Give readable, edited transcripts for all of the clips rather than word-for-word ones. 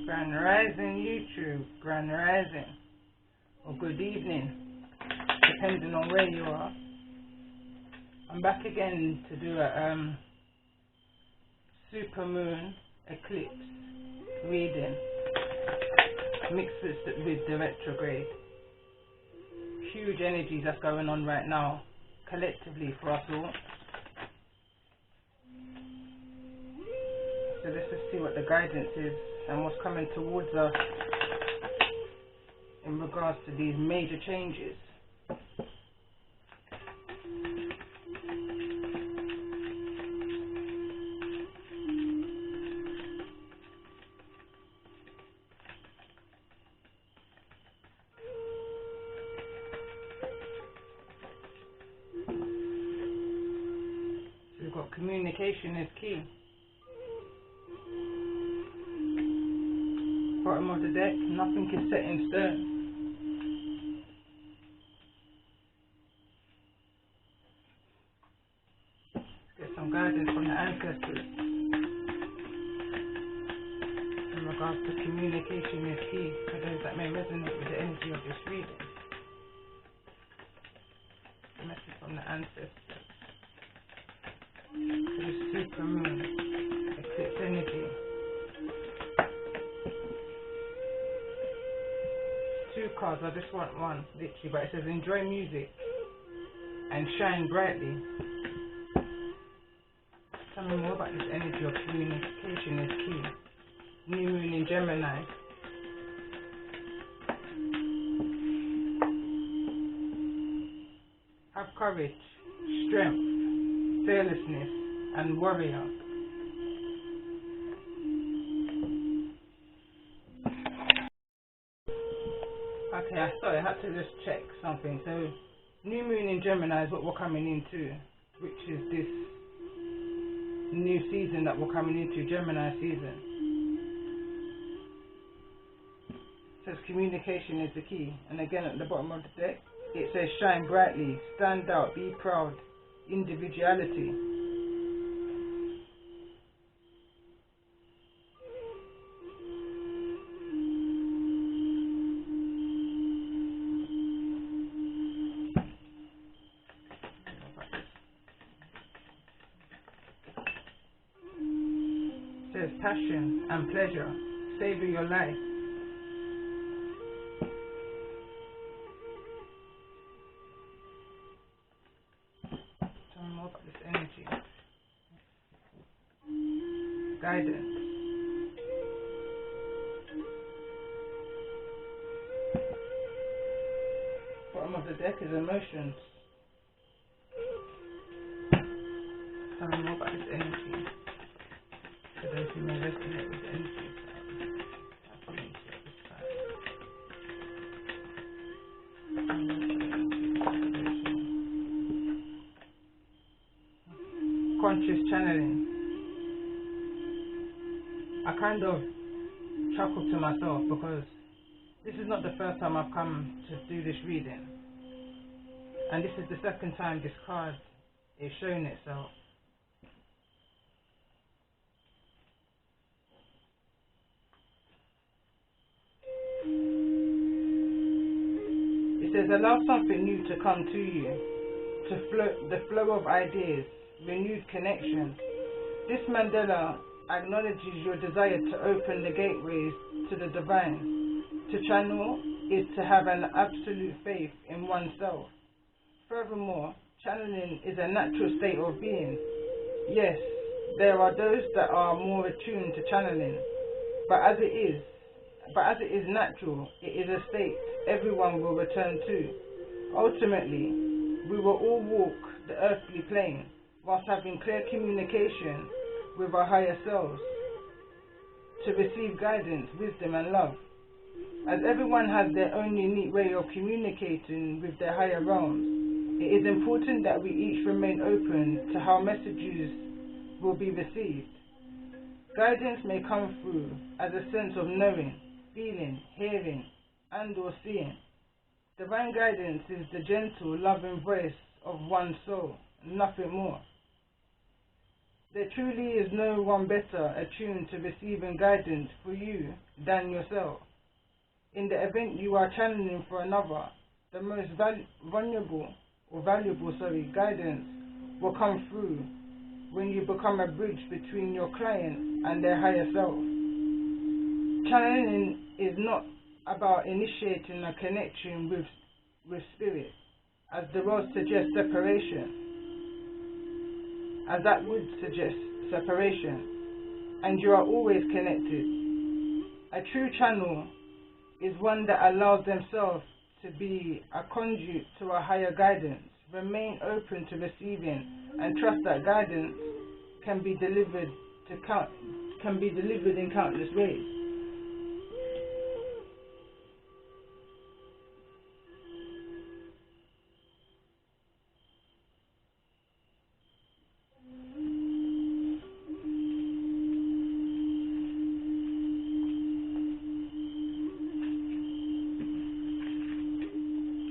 Grand Rising YouTube, Grand Rising, or good evening, depending on where you are. I'm back again to do a Supermoon eclipse reading, mixed with the retrograde. Huge energy that's going on right now, collectively for us all. So let's just see what the guidance is and what's coming towards us in regards to these major changes. So we've got communication is key. Bottom of the deck, nothing is set in stone. Get some guidance from the ancestors in regards to communication is key for those that may resonate with the energy of this reading. A message from the ancestors for the Supermoon eclipse energy. Two cards, I just want one, literally, but it says enjoy music and shine brightly. Tell me more about this energy of communication is key. New moon in Gemini. Have courage, strength, fearlessness, and warrior. Okay, I had to just check something. So, new moon in Gemini is what we're coming into, which is this new season that we're coming into, Gemini season. It says communication is the key. And again, at the bottom of the deck, it says shine brightly, stand out, be proud, individuality. Says passion and pleasure, savor your life. Tell me more about this energy. Guidance. Bottom of the deck is emotions. Tell me more about this energy. For those who may resonate with the energy conscious channeling. I kind of chuckled to myself because this is not the first time I've come to do this reading, and this is the second time this card is showing itself. It says, allow something new to come to you, the flow of ideas, renewed connection. This mandala acknowledges your desire to open the gateways to the divine. To channel is to have an absolute faith in oneself. Furthermore, channeling is a natural state of being. Yes, there are those that are more attuned to channeling, but as it is natural, it is a state everyone will return to. Ultimately, we will all walk the earthly plane whilst having clear communication with our higher selves to receive guidance, wisdom and love. As everyone has their own unique way of communicating with their higher realms, it is important that we each remain open to how messages will be received. Guidance may come through as a sense of knowing, feeling, hearing, and or seeing. Divine guidance is the gentle, loving voice of one's soul, nothing more. There truly is no one better attuned to receiving guidance for you than yourself. In the event you are channeling for another, the most valuable guidance will come through when you become a bridge between your client and their higher self. Channeling is not about initiating a connection with spirit, as the world suggests separation, as that would suggest separation, and you are always connected. A true channel is one that allows themselves to be a conduit to a higher guidance. Remain open to receiving and trust that guidance can be delivered in countless ways.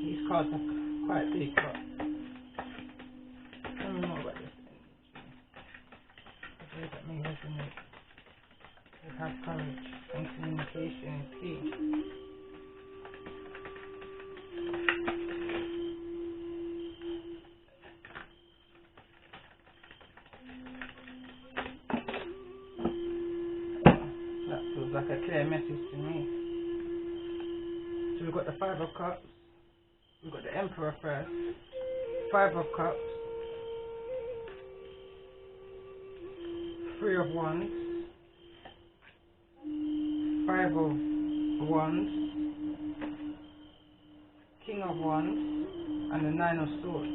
These cards are quite big, but I don't know about this energy. The way that may resonate. To have courage and communication is key. That feels like a clear message to me. So we've got the Five of Cups. We've got the Emperor first. Five of Cups. Three of Wands. Five of Wands. King of Wands. And the Nine of Swords.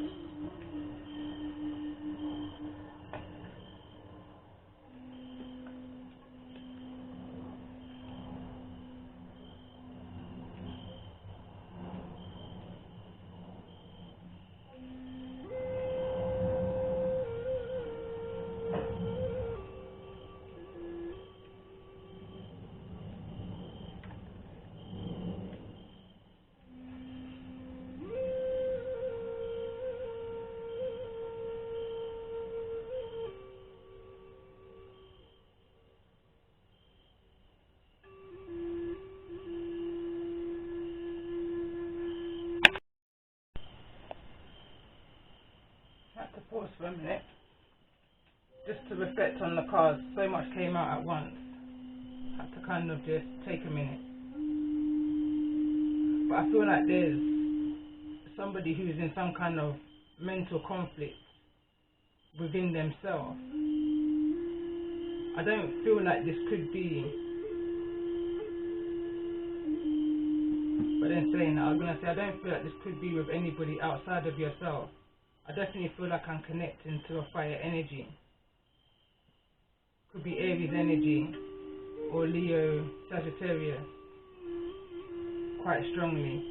I had to pause for a minute just to reflect on the cards. So much came out at once. I had to kind of just take a minute. But I feel like there's somebody who's in some kind of mental conflict within themselves. I don't feel like this could be, but then saying that, I'm going to say I don't feel like this could be with anybody outside of yourself. I definitely feel like I'm connecting to a fire energy. Could be Aries energy or Leo, Sagittarius, quite strongly.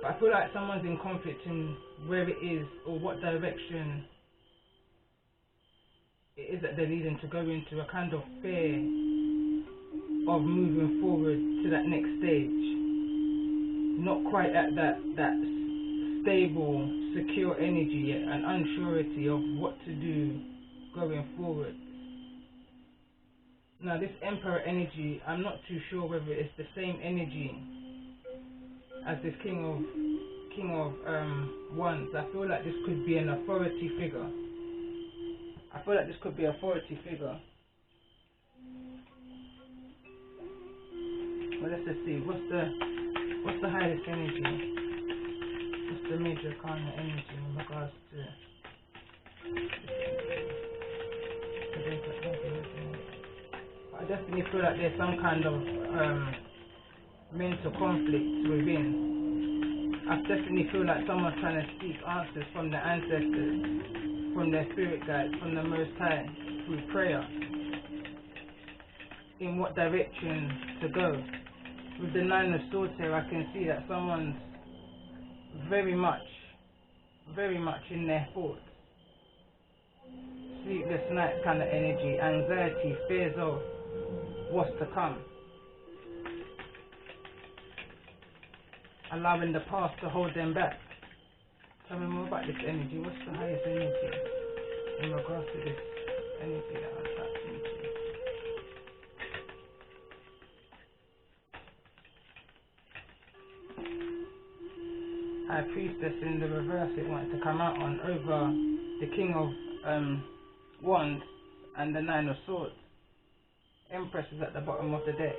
But I feel like someone's in conflict in where it is or what direction it is that they're needing to go into, a kind of fear of moving forward to that next stage. Not quite at that stable, secure energy yet, an unsurety of what to do going forward. Now this Emperor energy, I'm not too sure whether it's the same energy as this King of Wands. I feel like this could be an authority figure. I feel like this could be an authority figure. Well, let's just see. What's the highest energy? What's the major arcana energy in regards to? I definitely feel like there's some kind of mental conflict within. I definitely feel like someone's trying to seek answers from their ancestors, from their spirit guides, from the Most High, through prayer, in what direction to go. With the Nine of Swords here, I can see that someone's very much in their thoughts. Sleepless night kind of energy, anxiety, fears of what's to come. Allowing the past to hold them back. Tell me more about this energy. What's the highest energy? in regards to this energy that I'm tapped into. High Priestess in the reverse, it wanted to come out on over the King of Wands and the Nine of Swords. Empress is at the bottom of the deck.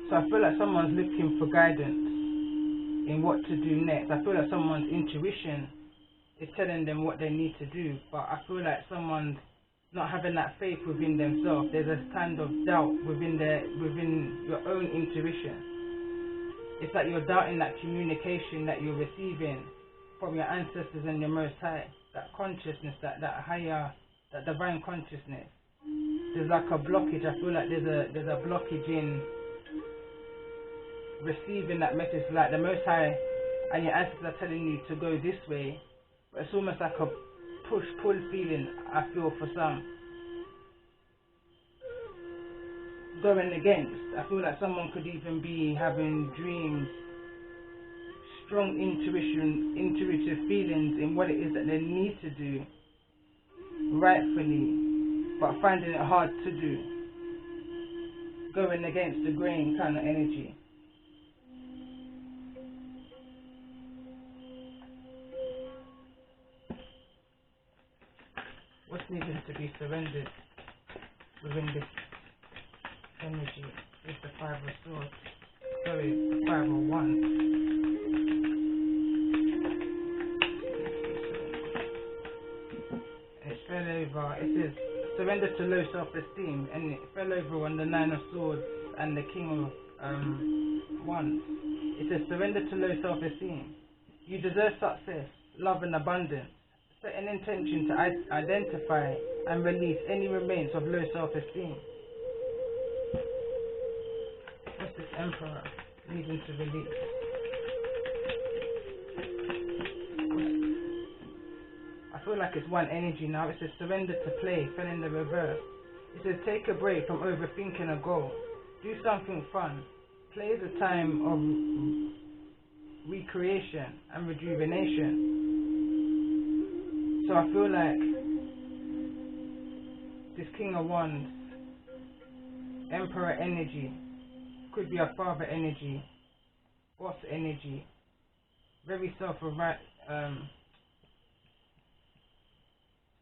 So I feel like someone's looking for guidance in what to do next. I feel like someone's intuition is telling them what they need to do, but I feel like someone's not having that faith within themselves. There's a kind of doubt within your own intuition. It's like you're doubting that communication that you're receiving from your ancestors and your Most High, that consciousness, that higher, that divine consciousness. There's like a blockage. I feel like there's a blockage in receiving that message. Like the Most High and your ancestors are telling you to go this way, but it's almost like a push-pull feeling, I feel, for some. Going against. I feel like someone could even be having dreams, strong intuitive feelings in what it is that they need to do rightfully, but finding it hard to do. Going against the grain kind of energy. What's needed to be surrendered within this energy is the Five of Swords. Sorry, the Five of Wands. It fell over. It says surrender to low self-esteem, and it fell over on the Nine of Swords and the King of Wands. It says surrender to low self-esteem. You deserve success, love, and abundance. Set an intention to identify and release any remains of low self-esteem. What's this Emperor needing to release? I feel like it's one energy now. It says surrender to play, fell in the reverse. It says take a break from overthinking a goal. Do something fun. Play is a time of recreation and rejuvenation. So I feel like this King of Wands, Emperor energy, could be a father energy, boss energy, very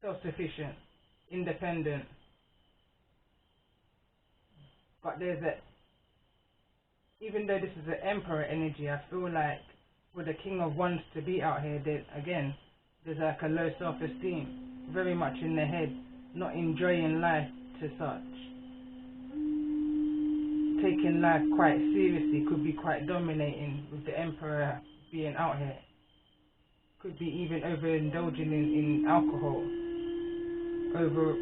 self-sufficient, independent. But even though this is an Emperor energy, I feel like for the King of Wands to be out here, there's like a low self-esteem, very much in the head, not enjoying life to such. Taking life quite seriously, could be quite dominating with the Emperor being out here. Could be even overindulging in alcohol, over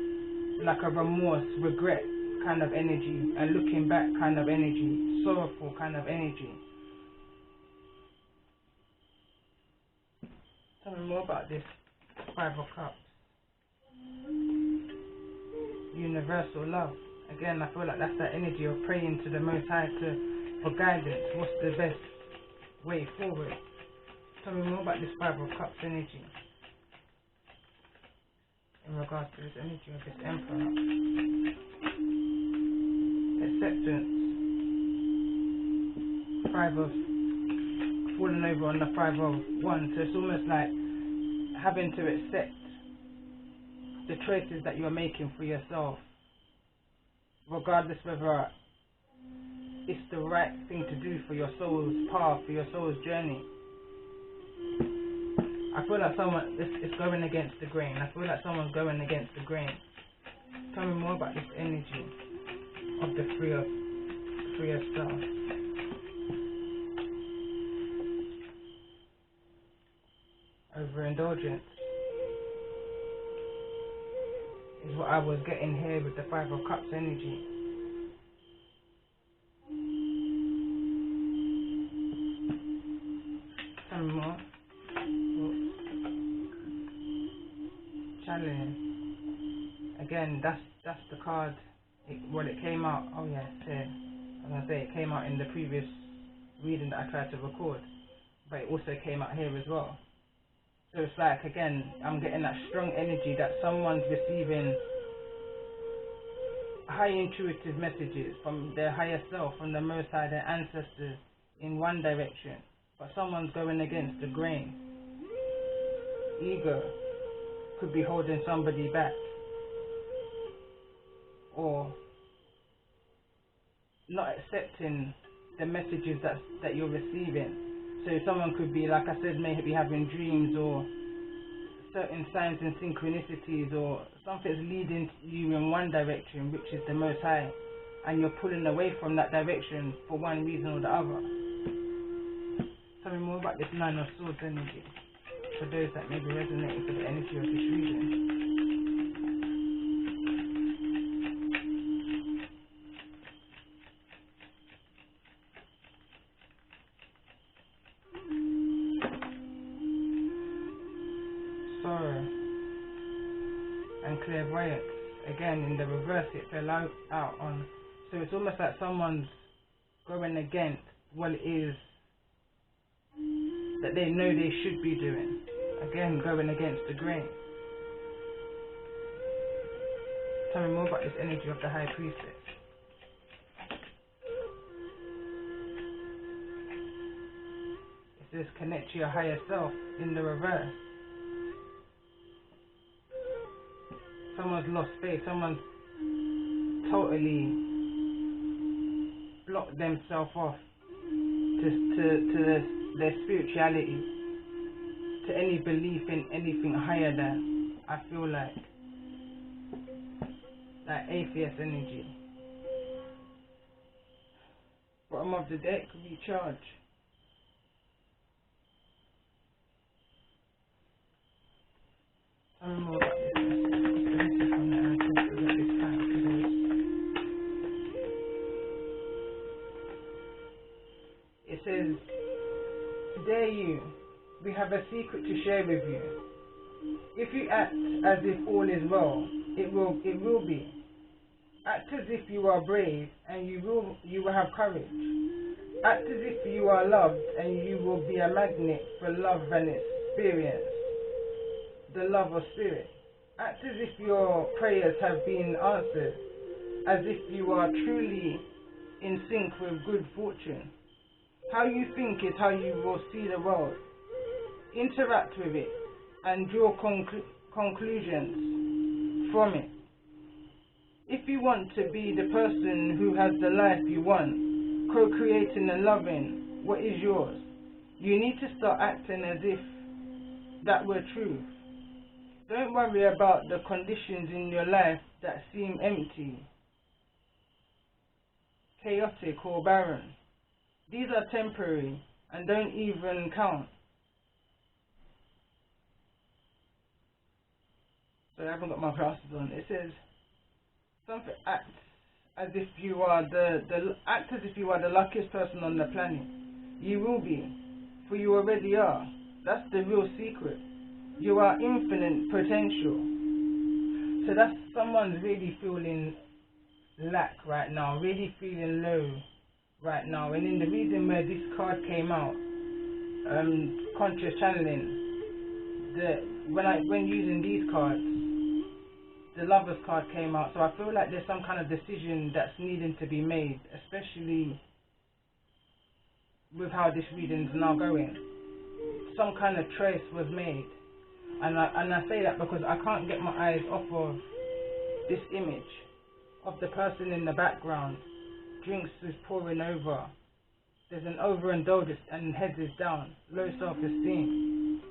like a remorse, regret kind of energy, a looking back kind of energy, sorrowful kind of energy. Tell me more about this Five of Cups. Universal love. Again, I feel like that's that energy of praying to the Most High for guidance. What's the best way forward? Tell me more about this Five of Cups energy in regards to this energy of this Emperor. Acceptance. Five of falling over on the Five of Wands. So it's almost like having to accept the choices that you're making for yourself, regardless whether it's the right thing to do for your soul's path, for your soul's journey. I feel like someone is going against the grain. I feel like someone's going against the grain. Tell me more about this energy of the Three of Stars. Overindulgence is what I was getting here with the Five of Cups energy. Tell me more. Challenge. Again, that's the card. It came out. Oh yeah, it's here. As I say, it came out in the previous reading that I tried to record, but it also came out here as well. So it's like, again, I'm getting that strong energy that someone's receiving high intuitive messages from their higher self, from the Most High, their ancestors, in one direction, but someone's going against the grain. Ego could be holding somebody back, or not accepting the messages that you're receiving. So someone could be, like I said, maybe having dreams or certain signs and synchronicities, or something's leading you in one direction, which is the Most High, and you're pulling away from that direction for one reason or the other. Tell me more about this Nine of Swords energy, for those that may be resonating with the energy of this reading. Sorrow and clairvoyance. Again, in the reverse, it fell out on. So it's almost like someone's going against what it is that they know they should be doing. Again, going against the grain. Tell me more about this energy of the High Priestess. It says connect to your higher self in the reverse. Someone's lost faith. Someone's totally blocked themselves off to their spirituality, to any belief in anything higher than. I feel like that atheist energy. Bottom of the deck, recharge. Tell me more about this. It says, dare you, we have a secret to share with you. If you act as if all is well, it will be. Act as if you are brave, and you will have courage. Act as if you are loved, and you will be a magnet for love and experience the love of spirit. Act as if your prayers have been answered, as if you are truly in sync with good fortune. How you think is how you will see the world. Interact with it and draw conclusions from it. If you want to be the person who has the life you want, co-creating and loving what is yours, you need to start acting as if that were true. Don't worry about the conditions in your life that seem empty, chaotic or barren. These are temporary and don't even count. So I haven't got my glasses on. It says something, act as if you are act as if you are the luckiest person on the planet. You will be, for you already are. That's the real secret. You are infinite potential. So that's someone's really feeling lack right now, really feeling low right now. And in the reason where this card came out, conscious channeling, when using these cards, the Lover's card came out. So I feel like there's some kind of decision that's needing to be made, especially with how this reading's now going. Some kind of choice was made. And I say that because I can't get my eyes off of this image of the person in the background. Drinks is pouring over. There's an overindulgence and head is down. Low self-esteem.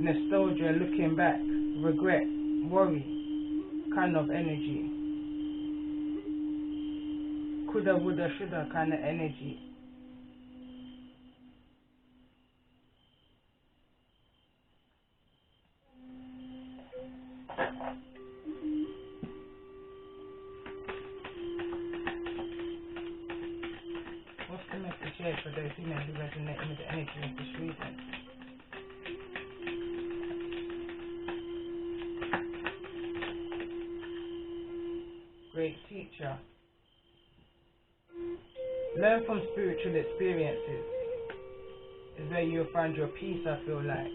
Nostalgia, looking back. Regret, worry kind of energy. Coulda, woulda, shoulda kind of energy. What's the message here for those who may be resonating with the energy of this reading? Great teacher. Learn from spiritual experiences is where you'll find your peace, I feel like.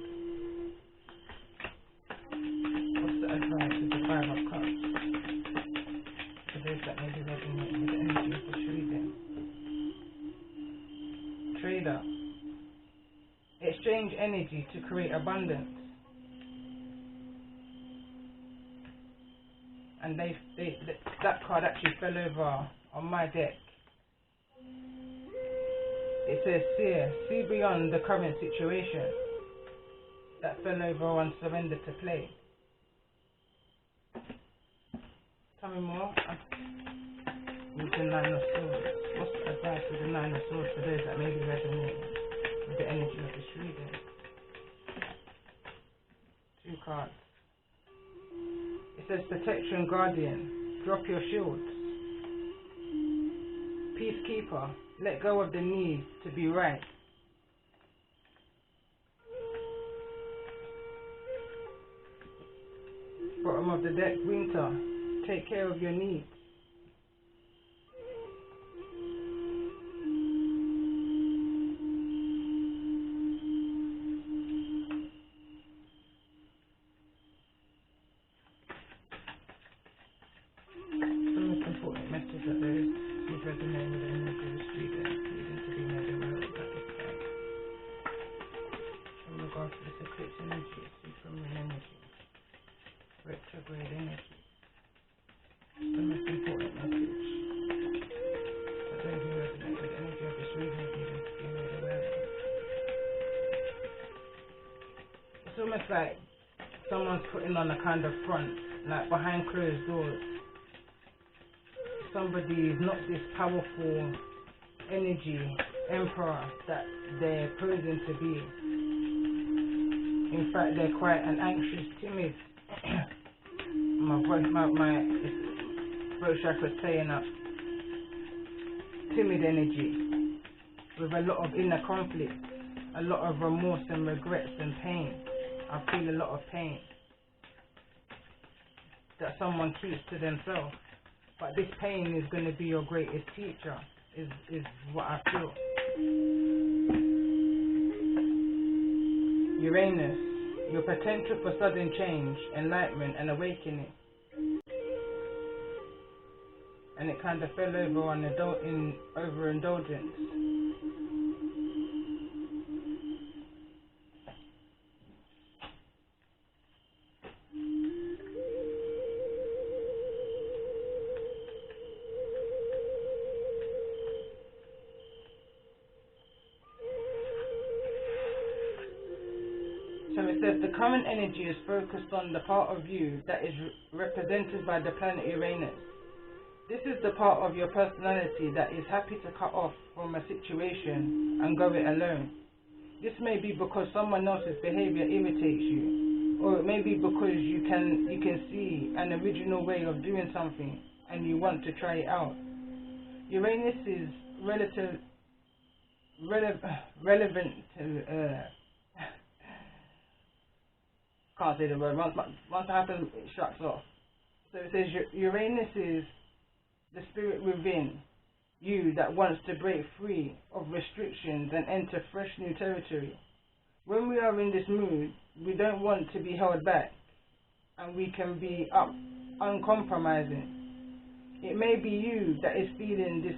What's the advice with the Five of Cups? For those that may be resonating with the energy of this reading. Trader. Exchange energy to create abundance. And that card actually fell over on my deck. It says, Seer, see beyond the current situation. That fell over on Surrender to Play. Tell me more. With the Nine of Swords. What's the advice with the Nine of Swords for those that may be resonating with the energy of this reading? 2 cards. It says, Protection Guardian. Drop your shields. Peacekeeper. Let go of the need to be right. Bottom of the deck, Winter. Take care of your needs. The most important message that there is resonating with the energy of this reading, needing to be made aware of that this time. In regards to this eclipse energy, Supermoon energy, retrograde energy. The most important message that those who resonate with the energy of this reading needing to be made aware of. It's almost like someone's putting on a kind of front, like behind closed doors. Somebody is not this powerful energy emperor that they're posing to be. In fact, they're quite an anxious, timid. my throat chakra's playing up. Timid energy with a lot of inner conflict, a lot of remorse and regrets and pain. I feel a lot of pain that someone keeps to themselves. But this pain is going to be your greatest teacher, is what I feel. Uranus, your potential for sudden change, enlightenment and awakening. And it kind of fell over on overindulgence. So it says the current energy is focused on the part of you that is represented by the planet Uranus. This is the part of your personality that is happy to cut off from a situation and go it alone. This may be because someone else's behavior irritates you, or it may be because you can see an original way of doing something and you want to try it out. Uranus is relevant to can't say the word. Once it happens, it shuts off. So it says Uranus is the spirit within you that wants to break free of restrictions and enter fresh new territory. When we are in this mood, we don't want to be held back, and we can be uncompromising. It may be you that is feeling this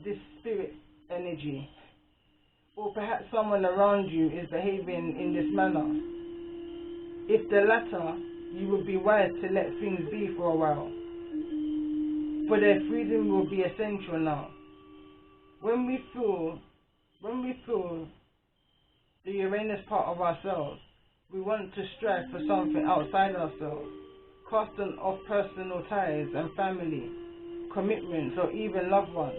this spirit energy. Or perhaps someone around you is behaving in this manner. If the latter, you would be wise to let things be for a while, for their freedom will be essential now. When we feel the Uranus part of ourselves, we want to strive for something outside ourselves, casting off personal ties and family, commitments, or even loved ones.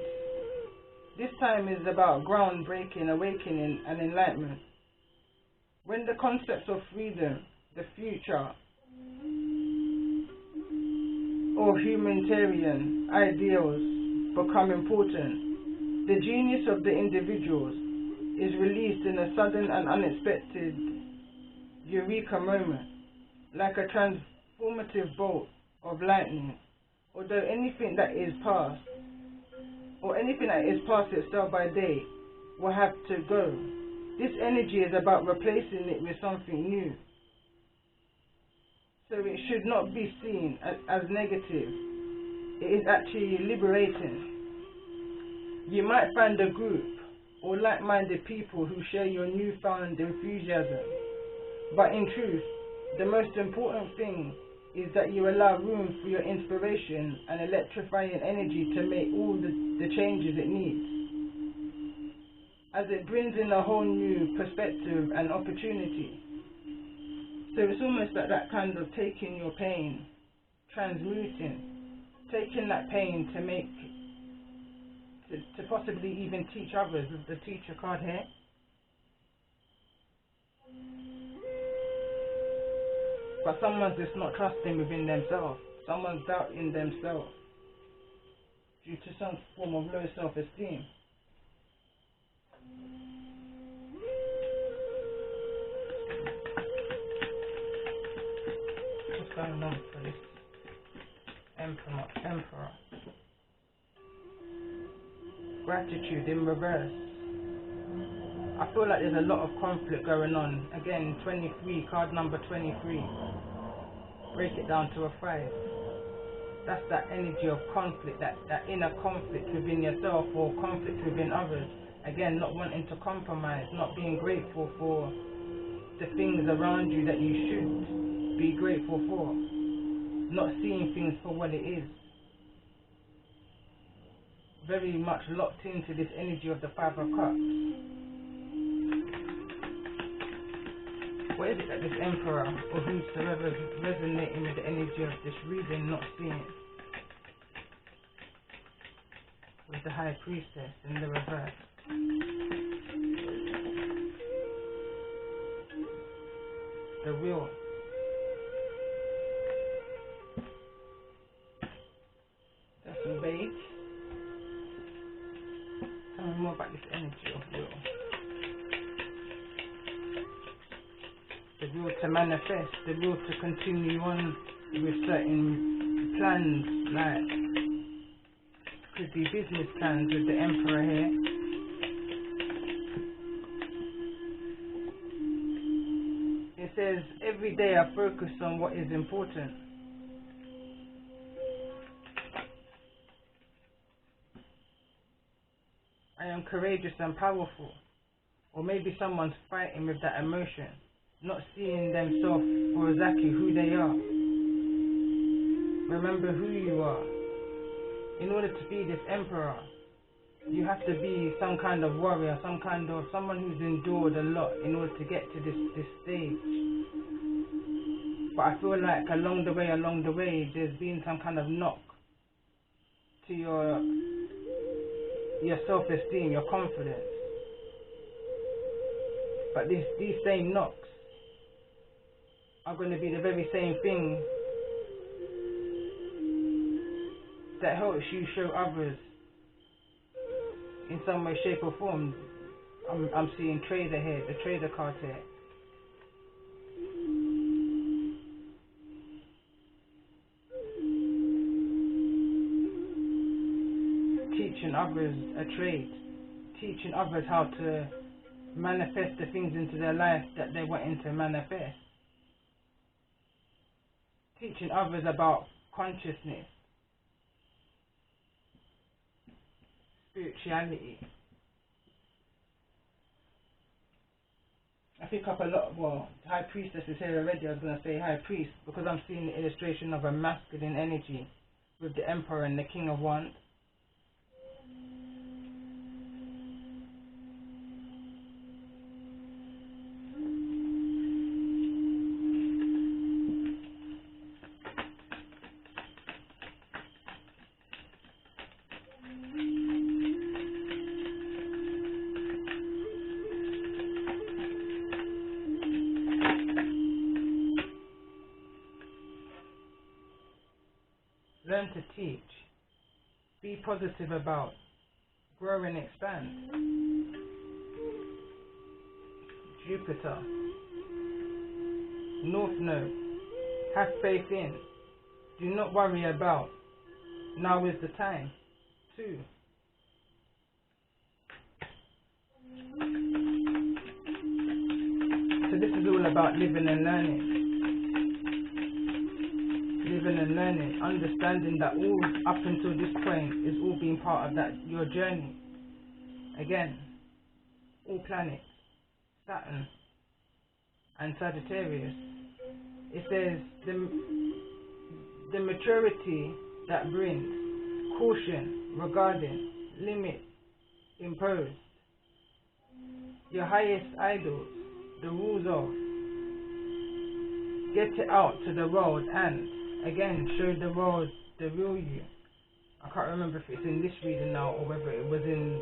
This time is about groundbreaking, awakening, and enlightenment. When the concepts of freedom, the future, or humanitarian ideals become important, the genius of the individuals is released in a sudden and unexpected eureka moment, like a transformative bolt of lightning Although anything that is past, or anything that is past itself by day, will have to go. This energy is about replacing it with something new. So it should not be seen as negative. It is actually liberating. You might find a group or like-minded people who share your newfound enthusiasm. But in truth, the most important thing is that you allow room for your inspiration and electrifying energy to make all the changes it needs, as it brings in a whole new perspective and opportunity. So it's almost like that kind of taking your pain, transmuting, taking that pain to make, to possibly even teach others, with the teacher card here. But someone's just not trusting within themselves. Someone's doubting themselves due to some form of low self-esteem. What's going on for this Emperor? Gratitude in reverse. I feel like there's a lot of conflict going on. Again, 23, card number 23. Break it down to a 5. That's that energy of conflict, that inner conflict within yourself or conflict within others. Again, not wanting to compromise, not being grateful for the things around you that you should be grateful for. Not seeing things for what it is. Very much locked into this energy of the 5 of Cups. What is it that this Emperor, or whosoever is resonating with the energy of this reading, not seeing? With the High Priestess in the reverse. The Wheel. That's vague. Tell me more about this energy of Wheel. The will to manifest, the will to continue on with certain plans, like could be business plans with the Emperor here. It says, every day I focus on what is important. I am courageous and powerful. Or maybe someone's fighting with that emotion, not seeing themselves for exactly who they are. Remember who you are. In order to be this Emperor, you have to be some kind of warrior, someone who's endured a lot in order to get to this stage. But I feel like along the way, there's been some kind of knock to your self-esteem, your confidence. But these same knocks are going to be the very same thing that helps you show others in some way, shape or form. I'm seeing trader here, the trader card here. Teaching others a trade, teaching others how to manifest the things into their life that they're wanting to manifest. Teaching others about consciousness, spirituality. I pick up a lot, well, High Priestess is here already. I was going to say High Priest because I'm seeing the illustration of a masculine energy with the Emperor and the King of Wands. Learn to teach. Be positive about. Grow and expand. Jupiter. North Node. Have faith in. Do not worry about. Now is the time. 2. So this is all about living and learning. Living and learning, understanding that all up until this point is all being part of that your journey. Again, all planets, Saturn and Sagittarius. It says the maturity that brings caution regarding limits imposed. Your highest idols, the rules of get it out to the world and again show the world the real you. I can't remember if it's in this reading now or whether it was in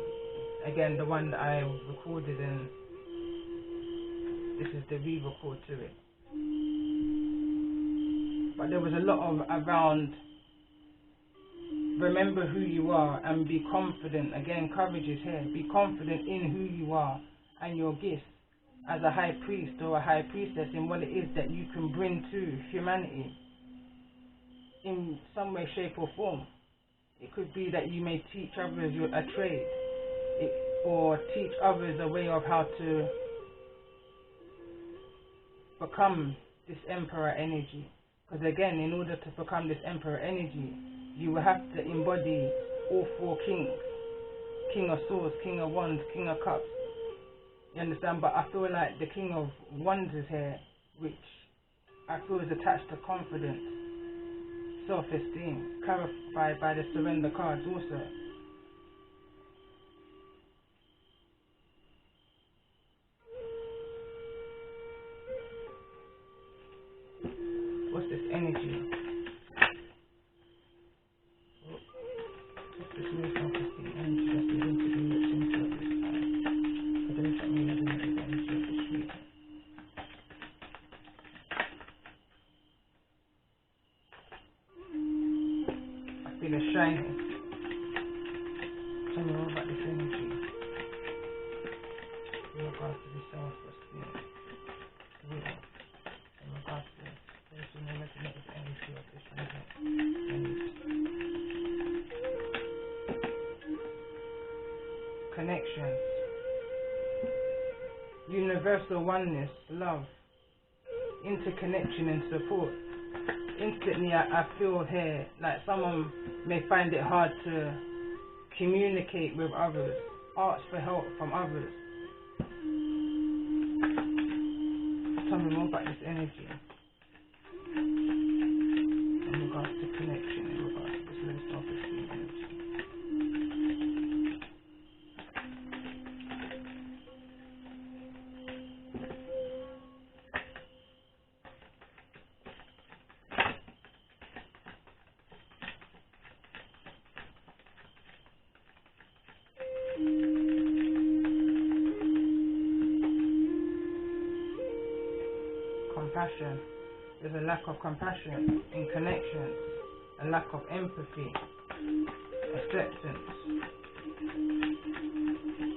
again the one that I recorded, and this is the re-record to it. But there was a lot of around remember who you are and be confident. Again, courage is here. Be confident in who you are and your gifts as a high priest or a high priestess in what it is that you can bring to humanity in some way, shape or form. It could be that you may teach others a trade, or teach others a way of how to become this emperor energy. Because again, in order to become this emperor energy, you will have to embody all 4 kings. King of Swords, King of Wands, King of Cups. You understand? But I feel like the King of Wands is here, which I feel is attached to confidence, self-esteem, clarified by the surrender cards also. What's this energy? What's this new self-esteem energy that's beginning to be looked into at this time? For those that may have the energy of the street. I feel a shyness. Tell me more about this energy. In regards to the self-esteem. Will. In regards to those who may resonate with the energy of this reading. Connections. Universal oneness, love, interconnection and support. Instantly I feel here like someone may find it hard to communicate with others, ask for help from others. Tell me more about this energy in regards to connection, in regards to this low self-esteem energy. Compassion. There's a lack of compassion in connections, a lack of empathy, acceptance.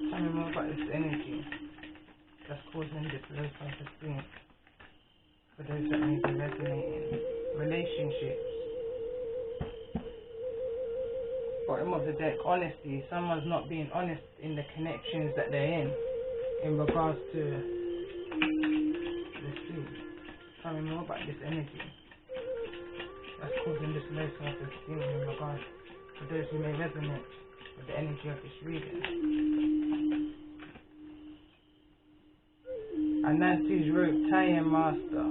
Tell me more about this energy that's causing this low self-esteem. For those that may be resonating, relationships. Bottom of the deck, honesty. Someone's not being honest in the connections that they're in regards to the sea. Tell me more about this energy that's causing this low self-esteem in regards to those who may resonate with the energy of this reading. Ananti's rope, tying master.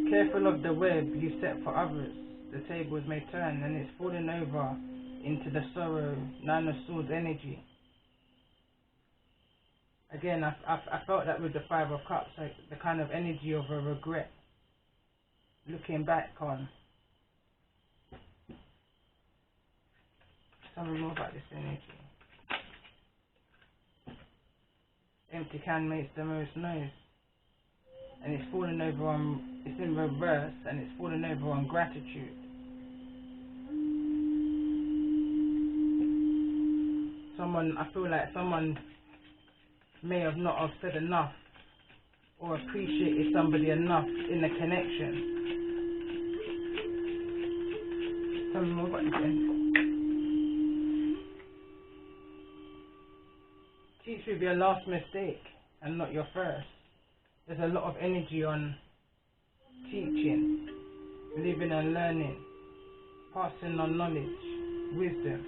Careful of the web you set for others. The tables may turn and it's falling over into the sorrow, 9 of Swords energy. Again, I felt that with the 5 of Cups, like the kind of energy of a regret. Looking back on. Tell me more about this energy. Empty can makes the most noise. And it's falling over on, it's in reverse and it's falling over on gratitude. I feel like someone may have not have said enough or appreciated somebody enough in the connection. Tell me more about this energy. Teach with your last mistake and not your first. There's a lot of energy on teaching, living and learning, passing on knowledge, wisdom.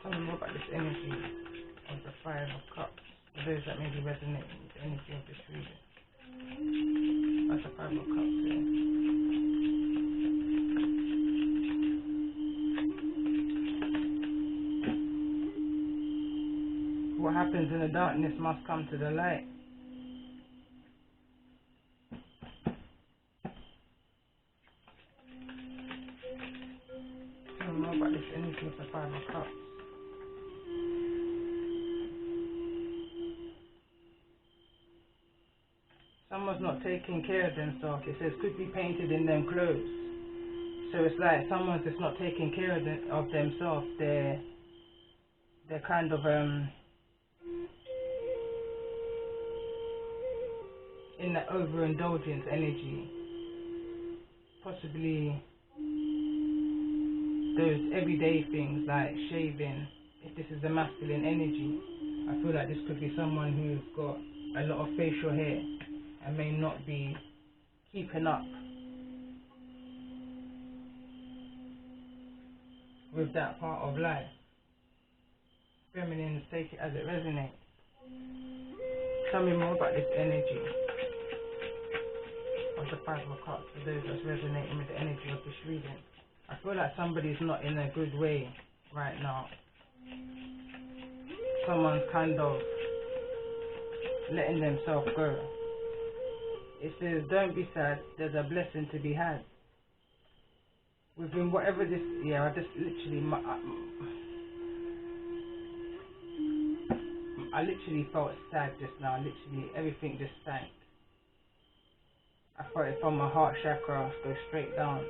Tell me more about this energy of the Five of Cups, for those that maybe resonate with the energy of this reading. That's the Five of Cups here. What happens in the darkness must come to the light. Tell me more about this energy of the Five of Cups. Someone's not taking care of themselves. It says could be painted in them clothes. So it's like someone's just not taking care of themselves. They're kind of in the overindulgence energy. Possibly those everyday things like shaving. If this is the masculine energy, I feel like this could be someone who's got a lot of facial hair and may not be keeping up with that part of life. Feminines, take it as it resonates. Tell me more about this energy of the Five of Cups for those that's resonating with the energy of this reading. I feel like somebody's not in a good way right now. Someone's kind of letting themselves go. It says, don't be sad, there's a blessing to be had. Within whatever this, yeah, I just literally, I literally felt sad just now. Literally, everything just sank. I felt it from my heart chakra go straight down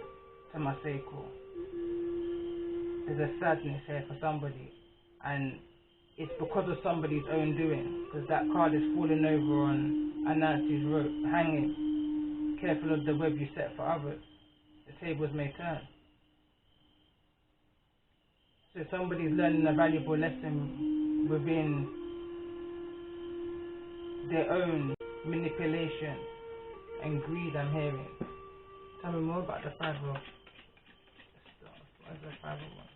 to my sacral. There's a sadness here for somebody, and it's because of somebody's own doing, because that card is falling over on Anansi's rope, hanging. Careful of the web you set for others. The tables may turn. So somebody's learning a valuable lesson within their own manipulation and greed, I'm hearing. Tell me more about the Five of Cups. What is the Five of Cups?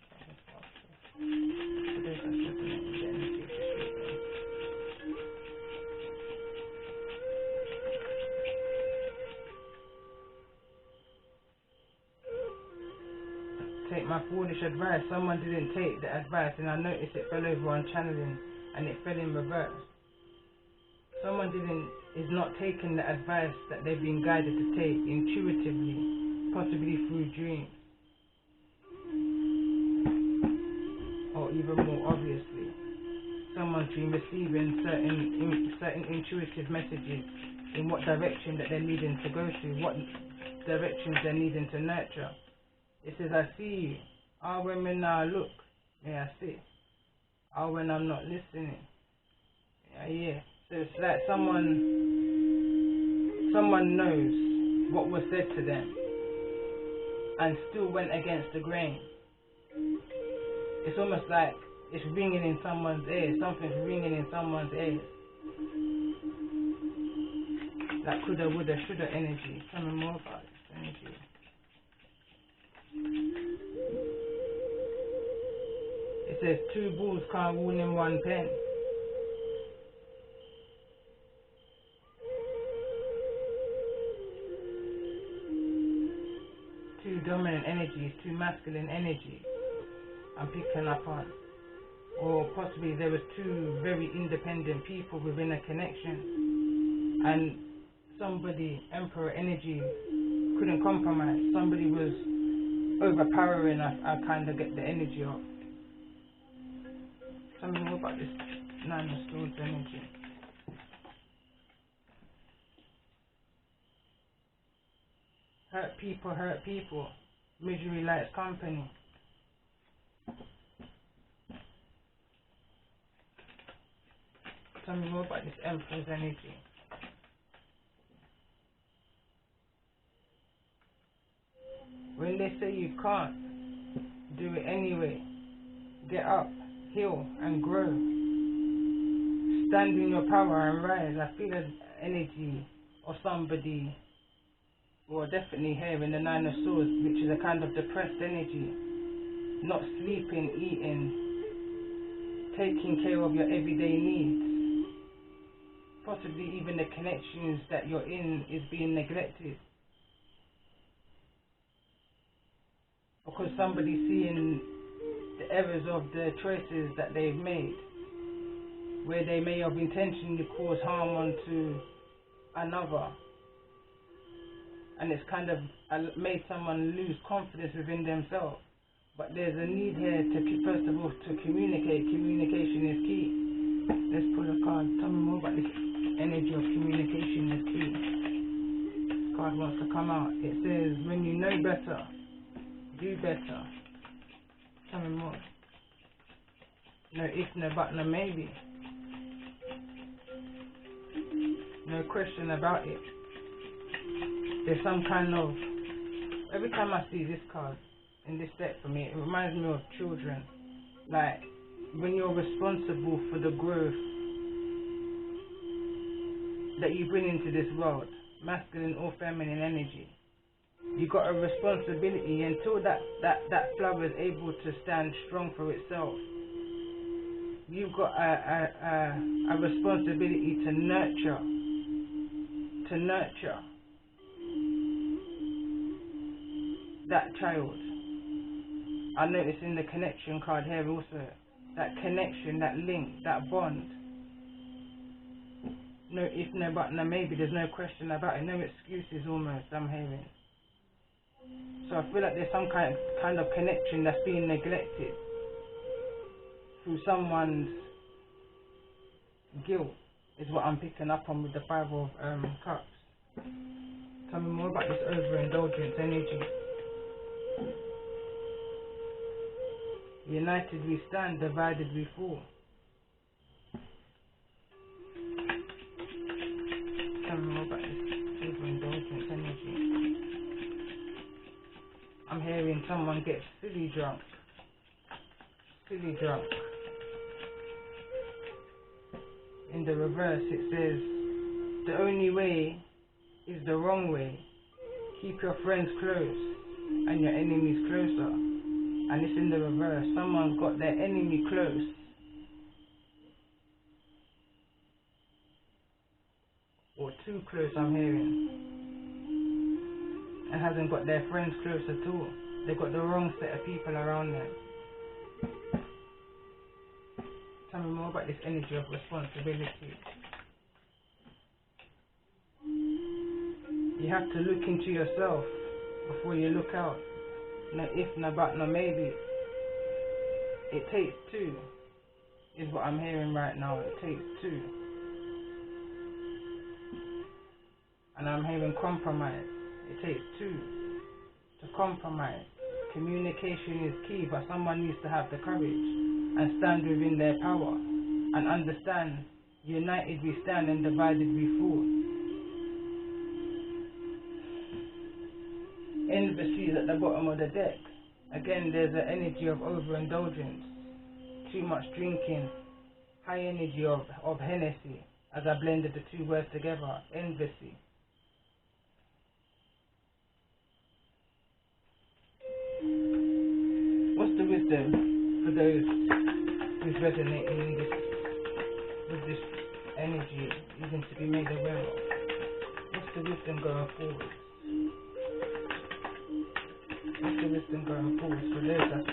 Take my foolish advice. Someone didn't take the advice, and I noticed it fell over on channeling and it fell in reverse. Someone is not taking the advice that they've been guided to take intuitively, possibly through dreams, or even more obviously, someone's been receiving certain intuitive messages in what direction that they're needing to go to, what directions they're needing to nurture. It says, I see you. When I look, yeah, I see. When I'm not listening, yeah. So it's like someone knows what was said to them and still went against the grain. It's almost like it's ringing in someone's ears. Something's ringing in someone's ears. Like coulda, woulda, shoulda energy. Tell me more about this energy. It says two bulls can't wound in one pen. Two dominant energies, two masculine energies I'm picking up on. Or possibly there was two very independent people within a connection, and somebody, Emperor energy, couldn't compromise. Somebody was overpowering. I kind of get the energy of. Tell me more about this Nine of Swords energy. Hurt people. Misery likes company. Tell me more about this Emperor's energy. When they say you can't, do it anyway. Get up, heal, and grow. Stand in your power and rise. I feel an energy of somebody, well, definitely here in the Nine of Swords, which is a kind of depressed energy. Not sleeping, eating, taking care of your everyday needs. Possibly even the connections that you're in is being neglected. Because somebody's seeing the errors of the choices that they've made, where they may have intentionally caused harm onto another, and it's kind of made someone lose confidence within themselves. But there's a need here to, first of all, to communicate. Communication is key. Let's pull a card. Tell me more about this energy of communication is key. This card wants to come out. It says, when you know better, do better. Tell me more. No if, no but, no maybe. No question about it. There's some kind of... Every time I see this card in this deck for me, it reminds me of children. Like, when you're responsible for the growth that you bring into this world, masculine or feminine energy, you got a responsibility until that flower is able to stand strong for itself. You've got a responsibility to nurture that child. I notice in the connection card here also, that connection, that link, that bond. No if, no but, no maybe. There's no question about it. No excuses almost, I'm hearing. So I feel like there's some kind of connection that's being neglected through someone's guilt, is what I'm picking up on with the Five of Cups. Tell me more about this overindulgence energy. United we stand, divided we fall. Tell me more about this overindulgence energy. I'm hearing someone get silly drunk. Silly drunk. In the reverse it says, the only way is the wrong way. Keep your friends close and your enemies closer. And it's in the reverse. Someone's got their enemy close or too close, I'm hearing, and hasn't got their friends close at all. They've got the wrong set of people around them. Tell me more about this energy of responsibility. You have to look into yourself before you look out. No if, no but, no maybe. It takes two, is what I'm hearing right now. It takes two. And I'm hearing compromise. It takes two to compromise. Communication is key, but someone needs to have the courage and stand within their power and understand, united we stand and divided we fall. Envy is at the bottom of the deck. Again, there's an energy of overindulgence, too much drinking, high energy of Hennessy, as I blended the two words together, envy. What's the wisdom for those who's resonating with this energy, even to be made aware of? What's the wisdom going forward? What's the wisdom going forward for those that...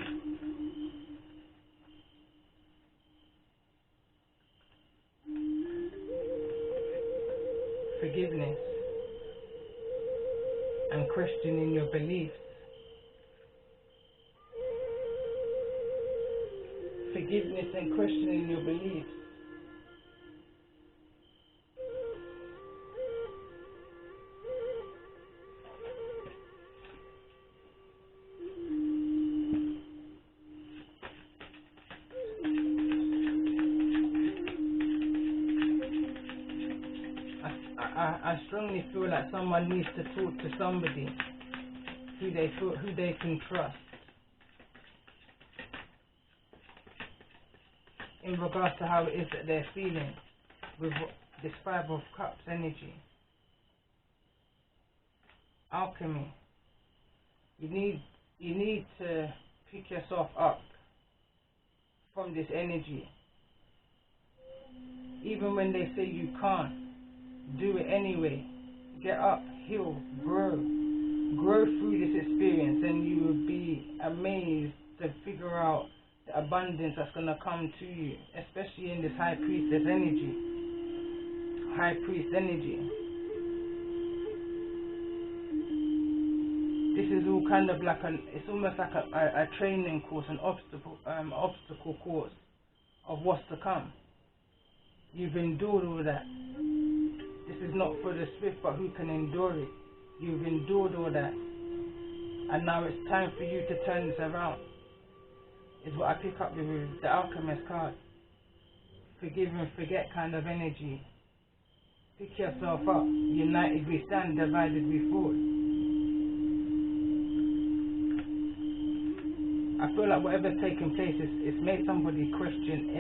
Forgiveness and questioning your beliefs. Forgiveness and questioning your beliefs. I strongly feel like someone needs to talk to somebody who they can trust. in regards to how it is that they're feeling with this Five of Cups energy. Alchemy. You need to pick yourself up from this energy. Even when they say you can't, do it anyway. Get up, heal, grow. Grow through this experience, and you will be amazed to figure out the abundance that's going to come to you, especially in this High Priestess energy. High Priest energy. This is all kind of like it's almost like a training course, an obstacle course of what's to come. You've endured all that. This is not for the swift, but who can endure it. You've endured all that, and now it's time for you to turn this around. Is what I pick up with the Alchemist card. Forgive and forget kind of energy. Pick yourself up. United we stand, divided we fall. I feel like whatever's taking place, it's made somebody question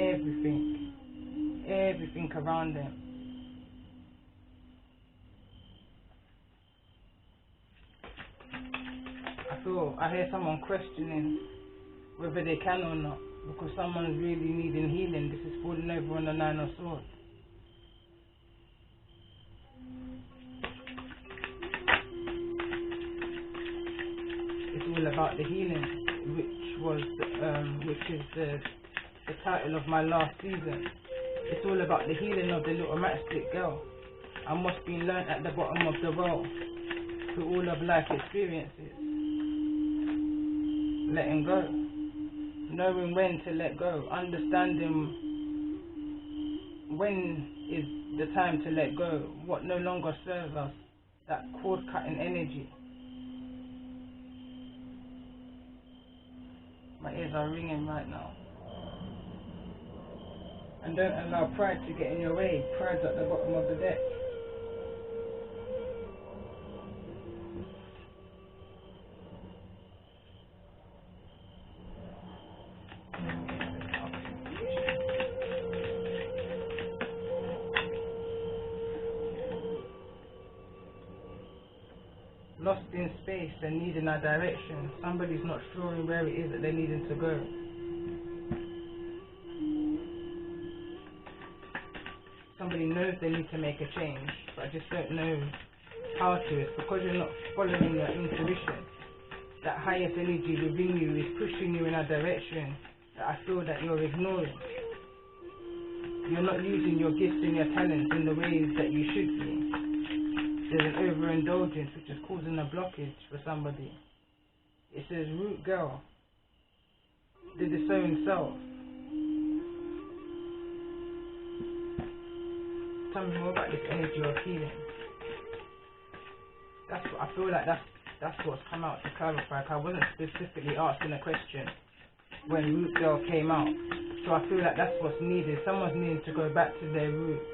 everything around them. I hear someone questioning whether they can or not, because someone's really needing healing. This is falling over on the Nine of Swords. It's all about the healing, which is the title of my last season. It's all about the healing of the little matchstick girl and what's been learnt at the bottom of the well through all of life experiences. Letting go, knowing when to let go, understanding when is the time to let go, what no longer serves us, that cord cutting energy. My ears are ringing right now. And don't allow pride to get in your way. Pride's at the bottom of the deck. Lost in space and needing a direction. Somebody's not sure in where it is that they're needing to go. Somebody knows they need to make a change, but just don't know how to. It's because you're not following your intuition. That highest energy within you is pushing you in a direction that I feel that you're ignoring. You're not using your gifts and your talents in the ways that you should be. There's an overindulgence which is causing a blockage for somebody. It says, root girl, the disowned self. Tell me more about this energy of healing. That's what I feel like. That's what's come out to clarify. I wasn't specifically asking a question when root girl came out, so I feel like that's what's needed. Someone's needing to go back to their roots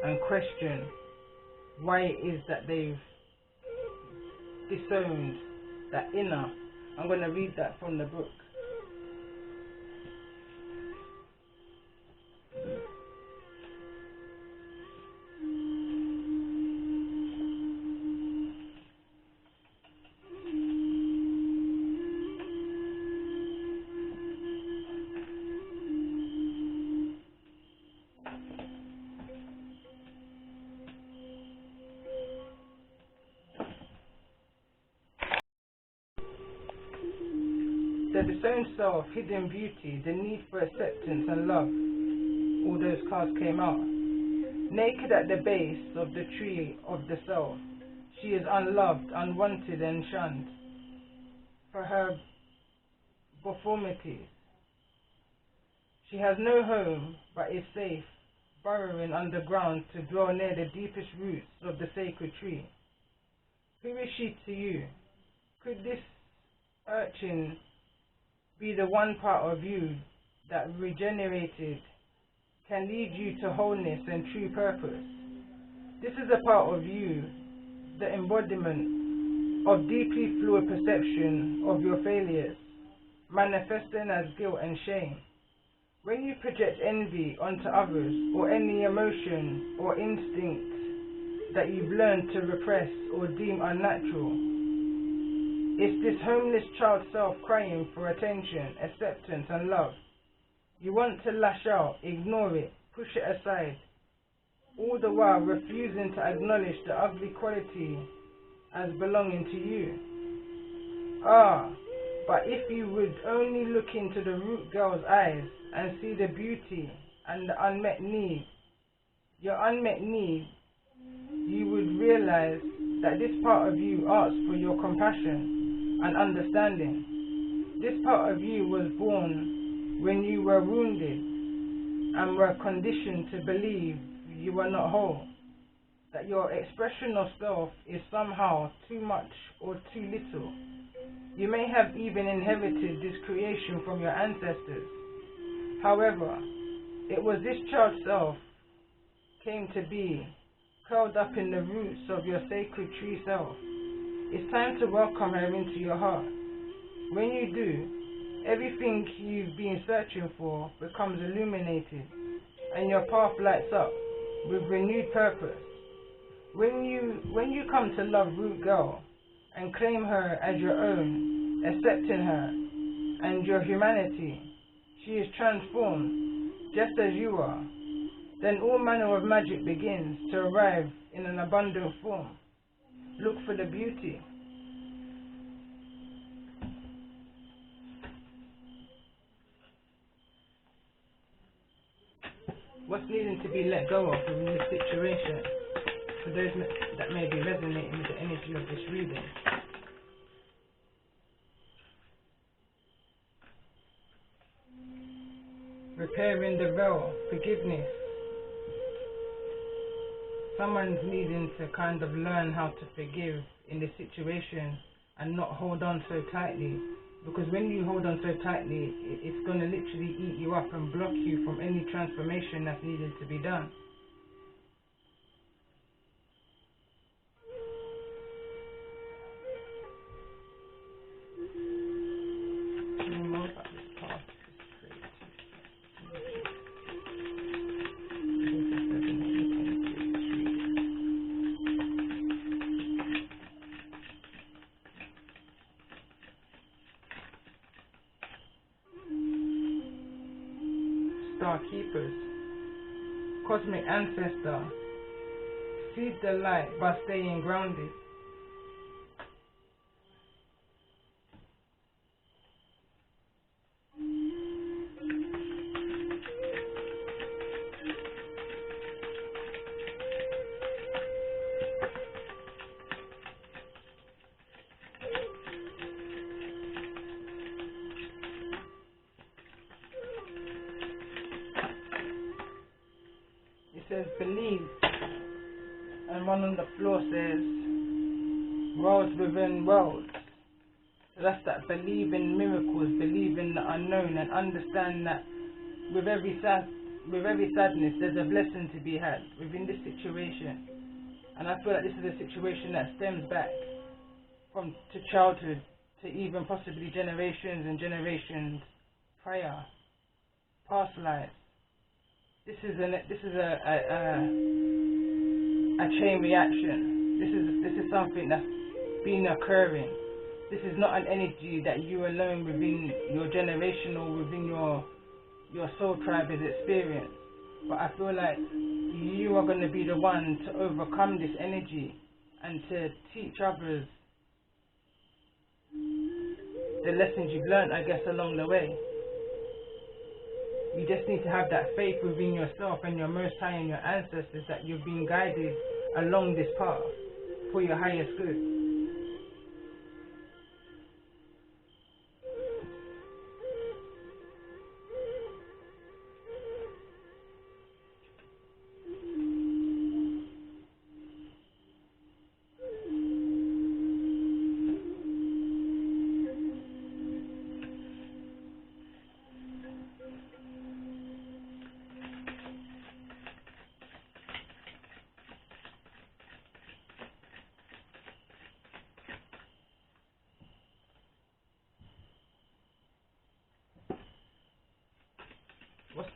and question why it is that they've disowned that inner. I'm going to read that from the book. The disowned self, hidden beauty, the need for acceptance and love. All those cards came out. Naked at the base of the tree of the self, she is unloved, unwanted and shunned for her deformities. She has no home, but is safe, burrowing underground to dwell near the deepest roots of the sacred tree. Who is she to you? Could this urchin be the one part of you that regenerated can lead you to wholeness and true purpose? This is a part of you, the embodiment of deeply fluid perception of your failures, manifesting as guilt and shame. When you project envy onto others, or any emotion or instinct that you've learned to repress or deem unnatural, it's this homeless child self crying for attention, acceptance and love. You want to lash out, ignore it, push it aside, all the while refusing to acknowledge the ugly quality as belonging to you. But if you would only look into the root girl's eyes and see the beauty and the unmet need, your unmet need, you would realize that this part of you asks for your compassion and understanding. This part of you was born when you were wounded and were conditioned to believe you were not whole, that your expression of self is somehow too much or too little. You may have even inherited this creation from your ancestors. However, it was this child self came to be, curled up in the roots of your sacred tree self. It's time to welcome her into your heart. When you do, everything you've been searching for becomes illuminated, and your path lights up with renewed purpose. When you come to love Root Girl and claim her as your own, accepting her and your humanity, she is transformed just as you are. Then all manner of magic begins to arrive in an abundant form. Look for the beauty. What's needing to be let go of in this situation? For those that may be resonating with the energy of this reading. Repairing the veil, forgiveness. Someone's needing to kind of learn how to forgive in this situation and not hold on so tightly. Because when you hold on so tightly, it's going to literally eat you up and block you from any transformation that's needed to be done. Star Keepers, Cosmic Ancestor, feed the light by staying grounded. It says believe, and one on the floor says worlds within worlds. So that's that believe in miracles, believe in the unknown, and understand that with every sadness there's a blessing to be had within this situation. And I feel like this is a situation that stems back to childhood to even possibly generations and generations prior, past lives. This is a chain reaction. This is something that's been occurring. This is not an energy that you alone within your generation or within your soul tribe has experienced. But I feel like you are going to be the one to overcome this energy and to teach others the lessons you've learned, I guess, along the way. You just need to have that faith within yourself and your Most High and your ancestors that you've been guided along this path for your highest good.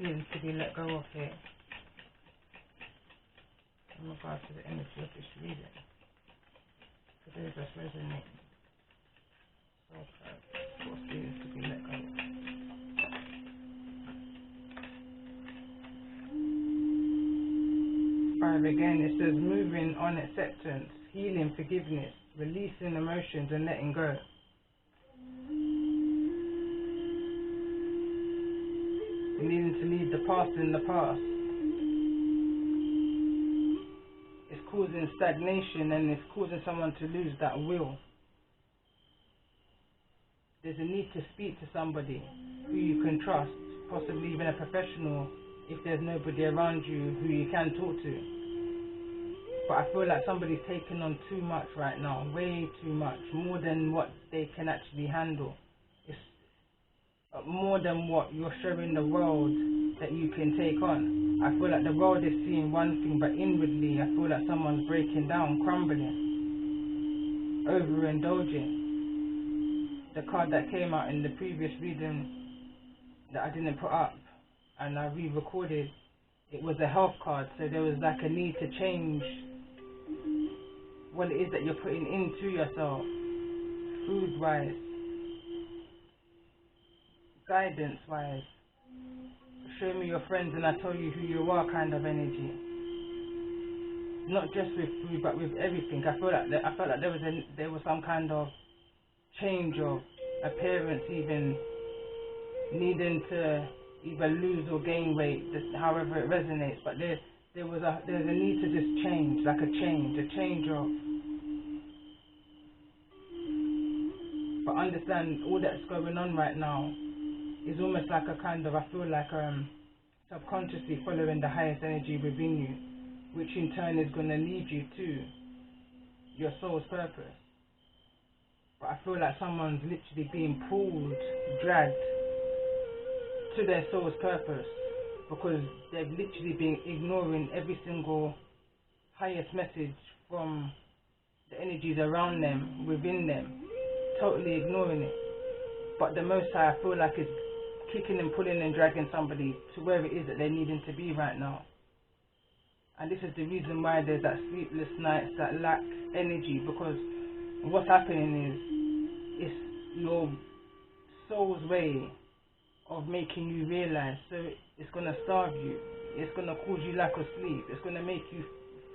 needs to be let go of here in regards to the energy of this reading? For those that resonate, what needs to be let go of? 5 again, it says moving on, acceptance, healing, forgiveness, releasing emotions and letting go. Needing to leave the past in the past. It's causing stagnation and it's causing someone to lose that will. There's a need to speak to somebody who you can trust, possibly even a professional if there's nobody around you who you can talk to. But I feel like somebody's taking on too much right now, way too much, more than what they can actually handle. It's more than what you're showing the world that you can take on. I feel like the world is seeing one thing, but inwardly I feel like someone's breaking down, crumbling, overindulging. The card that came out in the previous reading that I didn't put up and I re-recorded, it was a health card, so there was like a need to change what it is that you're putting into yourself, food-wise, guidance-wise. Show me your friends and I tell you who you are kind of energy. Not just with food, but with everything. I felt like there was some kind of change of appearance, even needing to either lose or gain weight, however it resonates. But there's a need to just change, like a change of. But understand all that's going on right now is almost like a kind of, I feel like subconsciously following the highest energy within you, which in turn is going to lead you to your soul's purpose. But I feel like someone's literally being pulled, dragged to their soul's purpose because they've literally been ignoring every single highest message from the energies around them, within them, totally ignoring it. But the Most High, I feel like, is kicking and pulling and dragging somebody to where it is that they're needing to be right now. And this is the reason why there's that sleepless nights, that lack energy, because what's happening is it's your soul's way of making you realize. So it's going to starve you, it's going to cause you lack of sleep, it's going to make you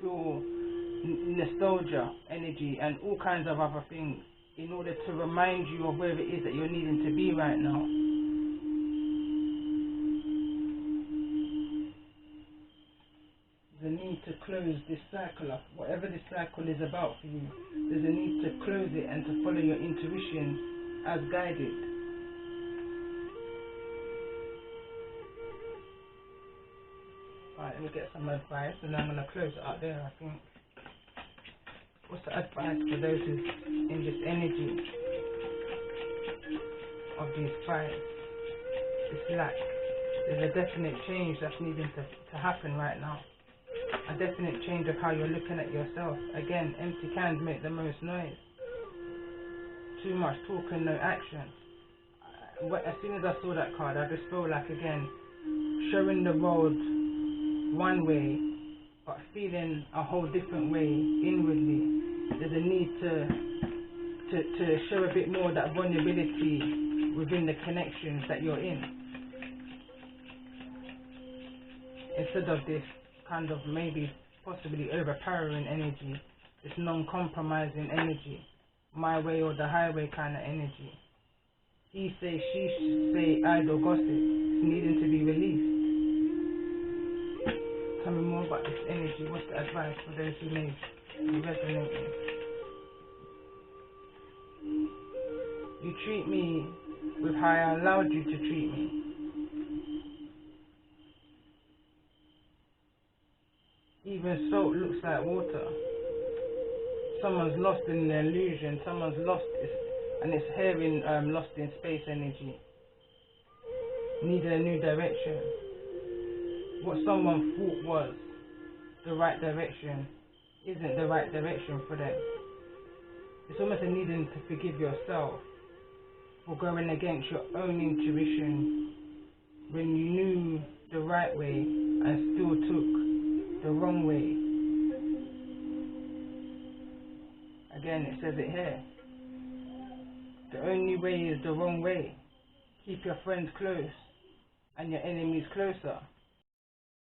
feel nostalgia, energy and all kinds of other things in order to remind you of where it is that you're needing to be right now. The need to close this cycle up, whatever this cycle is about for you, there's a need to close it and to follow your intuition as guided. Alright, let me get some advice and I'm going to close it up there, I think. What's the advice for those who's in this energy of these fights, this lack? There's a definite change that's needing to happen right now. A definite change of how you're looking at yourself. Again, empty cans make the most noise. Too much talk and no action. As soon as I saw that card, I just feel like, again, showing the road one way, but feeling a whole different way inwardly. There's a need to show a bit more of that vulnerability within the connections that you're in, instead of this kind of maybe possibly overpowering energy, this non-compromising energy, my way or the highway kind of energy. He say, she say, idle gossip, needing to be released. Tell me more about this energy. What's the advice for those who may be resonating? You treat me with how I allowed you to treat me. Even salt looks like water. Someone's lost in the illusion. Someone's lost, and it's here in lost in space energy. Needed a new direction. What someone thought was the right direction isn't the right direction for them. It's almost a needing to forgive yourself for going against your own intuition when you knew the right way and still took the wrong way. Again, it says it here. The only way is the wrong way. Keep your friends close and your enemies closer.